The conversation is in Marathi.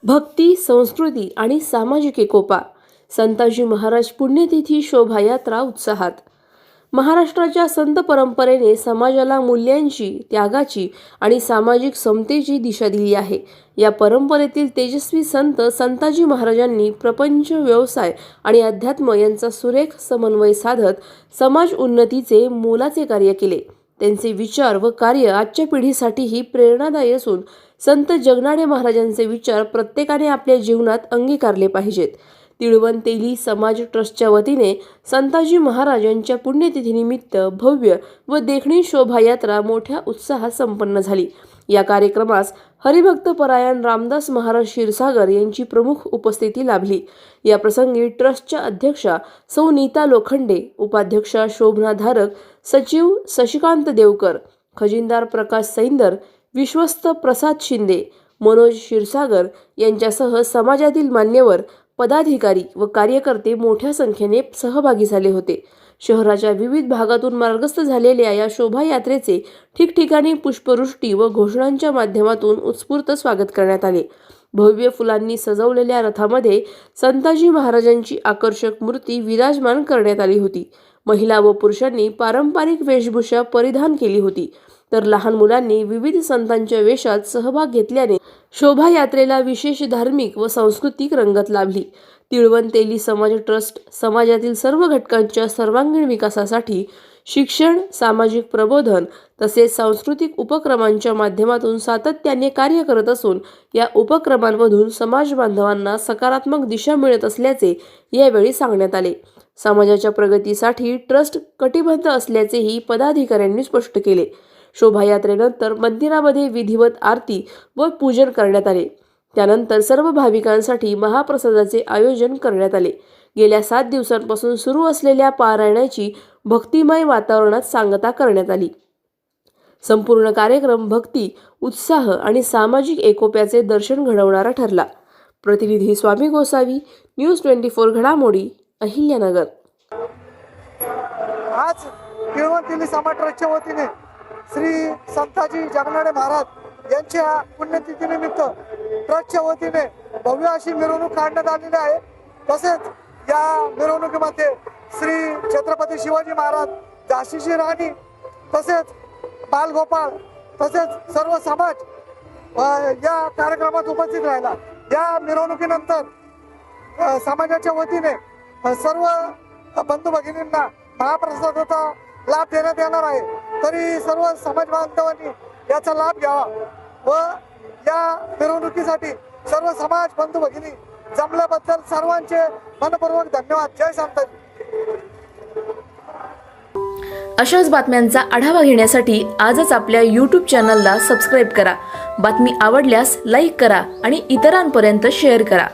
भक्ती, संस्कृती आणि सामाजिक एकोपा. संताजी महाराज पुण्यतिथी शोभायात्रा उत्साहात. महाराष्ट्राच्या संत परंपरेने समाजाला मूल्यांची, त्यागाची आणि सामाजिक समतेची दिशा दिली आहे. या परंपरेतील तेजस्वी संताजी महाराजांनी प्रपंच, व्यवसाय आणि अध्यात्म यांचा सुरेख समन्वय साधत समाज उन्नतीचे मोलाचे कार्य केले. त्यांचे विचार व कार्य आजच्या पिढीसाठीही प्रेरणादायी असून संत जगनाडे महाराजांचे विचार प्रत्येकाने आपल्या जीवनात अंगीकारले पाहिजेत. तिळवण तेली समाज ट्रस्टच्या वतीने संताजी महाराज यांच्या पुण्यतिथीनिमित्त भव्य व देखणी शोभायात्रा मोठ्या उत्साहात संपन्न झाली. या कार्यक्रमास हरिभक्तपरायण रामदास महाराज क्षीरसागर यांची प्रमुख उपस्थिती लाभली. या प्रसंगी ट्रस्टच्या अध्यक्षा सौ नीता लोखंडे, उपाध्यक्षा शोभना धारक, सचिव शशिकांत देवकर, खजिनदार प्रकाश सैंदर, विश्वस्त प्रसाद शिंदे, मनोज क्षीरसागर यांच्यासह समाजातील मान्यवर, पदाधिकारी व कार्यकर्ते मोठ्या संख्येने सहभागी झाले होते. शहराच्या विविध भागातून मार्गस्थ झालेल्या या शोभायात्रेचे ठिकठिकाणी पुष्पवृष्टी व घोषणांच्या माध्यमातून उत्स्फूर्त स्वागत करण्यात आले. भव्य फुलांनी सजवलेल्या रथामध्ये संताजी महाराजांची आकर्षक मूर्ती विराजमान करण्यात आली होती. महिला व पुरुषांनी पारंपरिक वेशभूषा परिधान केली होती, तर लहान मुलांनी विविध संतांच्या वेशात सहभाग घेतल्याने शोभायात्रेला विशेष धार्मिक व सांस्कृतिक रंगत लाभली. तिळवण तेली समाज ट्रस्ट समाजातील सर्व घटकांच्या सर्वांगीण विकासासाठी शिक्षण, सामाजिक प्रबोधन तसेच सांस्कृतिक उपक्रमांच्या माध्यमातून सातत्याने कार्य करत असून या उपक्रमांमधून समाज बांधवांना सकारात्मक दिशा मिळत असल्याचे यावेळी सांगण्यात आले. समाजाच्या प्रगतीसाठी ट्रस्ट कटिबद्ध असल्याचेही पदाधिकाऱ्यांनी स्पष्ट केले. शोभायात्रेनंतर मंदिरामध्ये विधिवत आरती व पूजन करण्यात आले. त्यानंतर सर्व भाविकांसाठी महाप्रसादाचे आयोजन करण्यात आले. गेल्या 7 दिवसांपासून सुरू असलेल्या पारायणाची भक्तिमय वातावरणात सांगता करण्यात आली. संपूर्ण कार्यक्रम भक्ती, उत्साह आणि सामाजिक एकोप्याचे दर्शन घडवणारा ठरला. प्रतिनिधी स्वामी गोसावी, न्यूज 24 घडामोडी, अहिल्यानगर. आज तिळवण तेली समाज ट्रस्टच्या वतीने श्री संताजी जगनाडे महाराज यांच्या पुण्यतिथीनिमित्त ट्रस्टच्या वतीने भव्य अशी मिरवणूक काढण्यात आलेली आहे. तसेच या मिरवणुकीमध्ये श्री छत्रपती शिवाजी महाराज, झाशीची राणी, तसेच बालगोपाळ तसेच सर्व समाज या कार्यक्रमात उपस्थित राहिला. या मिरवणुकीनंतर समाजाच्या वतीने सर्व बंधू भगिनींना महाप्रसादाचा लाभ देण्यात येणार आहे. तरी सर्व समाज बांधवांनी याचा लाभ घ्यावा व या मिरवणुकीसाठी सर्व समाज बंधू भगिनी जमल्याबद्दल सर्वांचे मनपूर्वक धन्यवाद. जय संताजी. अशाच बातम्यांचा आढावा घेण्यासाठी आजच आपल्या YouTube चॅनलला सबस्क्राईब करा. बातमी आवडल्यास लाईक करा आणि इतरांपर्यंत शेअर करा.